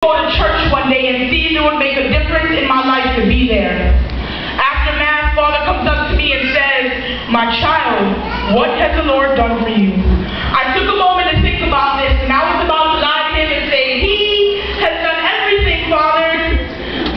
go to church one day and see if it would make a difference in my life to be there. After Mass, Father comes up to me and says, "My child, what has the Lord done for you?" I took a moment to think about this, and I was about to lie to him and say, "He has done everything, Father."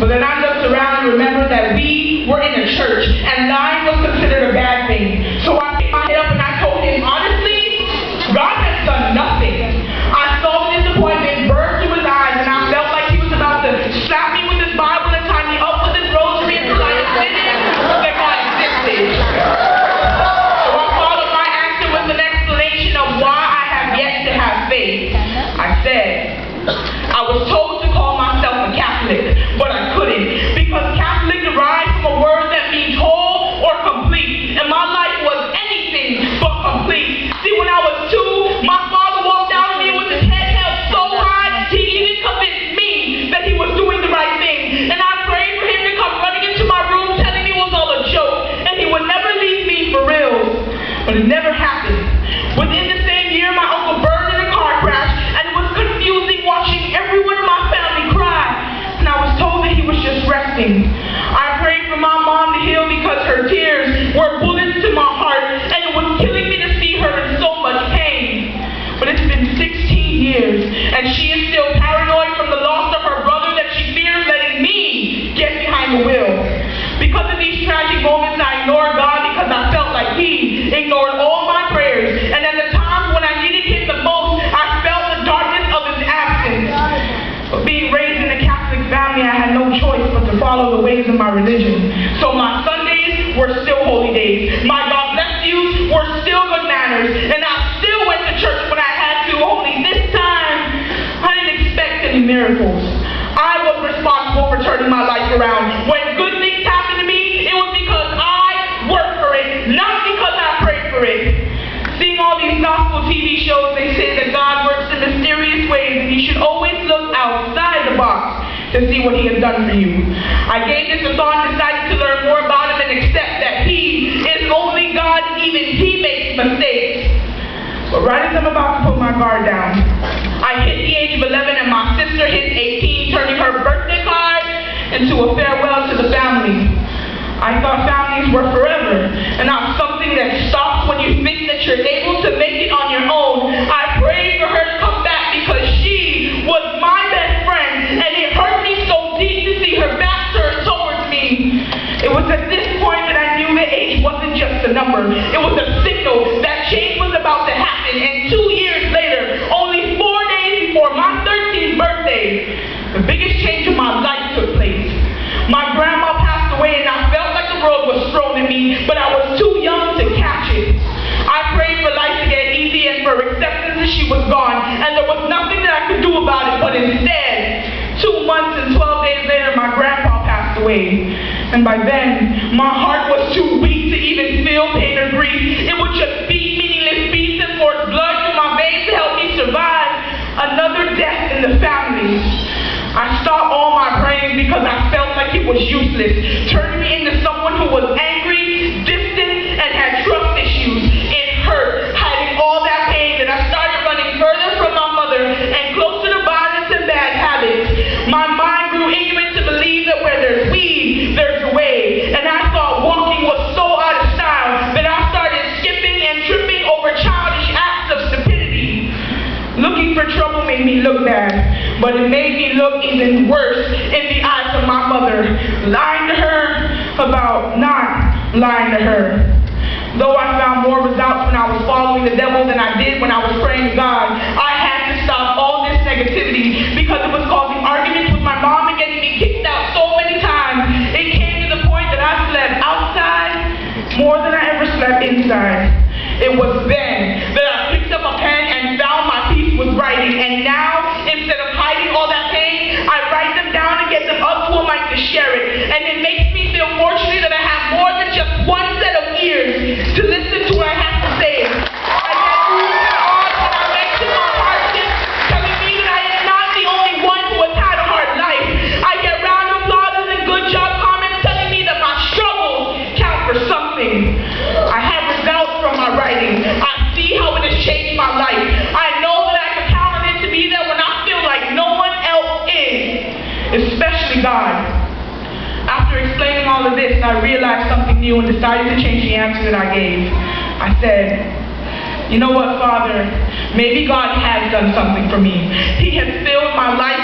But then I looked around and remembered that we were in a church, and lying was considered a bad thing. So I picked my head up and I told him, honestly, God has done nothing. I saw the disappointment burn through his eyes, and I felt like he was about to slap me with his Bible and tie me up with his rosary until I admitted that God existed. So I followed my answer with an explanation of why I have yet to have faith. I said, I was told to call myself a Catholic, but I couldn't, because Catholic derives from a word that means whole or complete, and my life was anything but complete. See, when I was 2, my father walked out on me with his head held so high, he even convinced me that he was doing the right thing, and I prayed for him to come running into my room telling me it was all a joke, and he would never leave me for real. But it never happened. Within the same year, my uncle burned in a car crash, and it was confusing watching everyone in my family cry, and I was told that he was just resting. I prayed for my mom to heal because her tears were bullets to my heart, and it was killing me to see her in so much pain. But it's been 16 years, and she is still paranoid from the loss of her brother that she fears letting me get behind the wheel. Because of these tragic moments, I ignored God because I felt like He ignored all my prayers. And at the times when I needed Him the most, I felt the darkness of His absence. But being raised in a Catholic family, I had no choice but to follow the ways of my religion. So my Sundays were still holy days. My God bless yous were still good manners. And I still went to church when I had to, only this time I didn't expect any miracles. I was responsible for turning my life around. When good things happened to me, it was because I worked for it, not because I prayed for it. Seeing all these gospel TV shows, they say that God works in mysterious ways, and you should always look outside the box to see what He has done for you. I gave this a thought and decided to learn more about Him and accept that He is only God, even He makes mistakes. But right as I'm about to put my guard down, I hit the age of 11 and my sister hit 18, turning her birthday card into a farewell to the family. I thought families were forever, and not something that stops when you think that you're able to make it on your own. I prayed for her to come back because she was my best friend, and it hurt me so deep to see her back turned towards me. It was at this point that I knew that age wasn't just a number. It was a signal that change was about to happen, and 2 years later, only 4 days before my 13th birthday, the biggest change in my life took place. My grandma passed away, and I felt like the world was thrown at me, but I was too young to catch it. I prayed for life to get easy and for acceptance that she was gone, and there was nothing that I could do about it, but instead, 2 months and 12 days later, my grandpa passed away. And by then, my heart was too weak to even feel pain or grief. It would just beat meaningless beats and force blood through my veins to help me survive another death in the family. I stopped all my praying because I felt like it was useless, turning me into someone who was angry, distant, and had trust issues. It hurt, hiding all that pain, that I started running further from my mother and closer to violence and bad habits. My mind grew ignorant to believe that where there's weed, there's a way. And I thought walking was so out of style that I started skipping and tripping over childish acts of stupidity. Looking for trouble made me look bad, but it made me look even worse in the eyes of my mother, lying to her about not lying to her. Though I found more results when I was following the devil than I did when I was praying to God, I had to stop all this negativity because it was causing arguments with my mom and getting me kicked out so many times. It came to the point that I slept outside more than I ever slept inside. It was then that I picked up a pen and found my peace with writing, and now, instead of hiding all that pain, I write them down and get them up to a mic to share it. And it makes me feel fortunate that I have more than just one set of ears to listen to what I have to say. I get moved and awed when I mention my hardship, telling me that I am not the only one who has had a hard life. I get round of applause and good job comments telling me that my struggles count for something. I have results from my writing. I see how it has changed my life. I know that I can count on it to be there when I feel like no one else is. especially God. After explaining all of this, I realized something new and decided to change the answer that I gave. I said, you know what, Father? Maybe God has done something for me. He has filled my life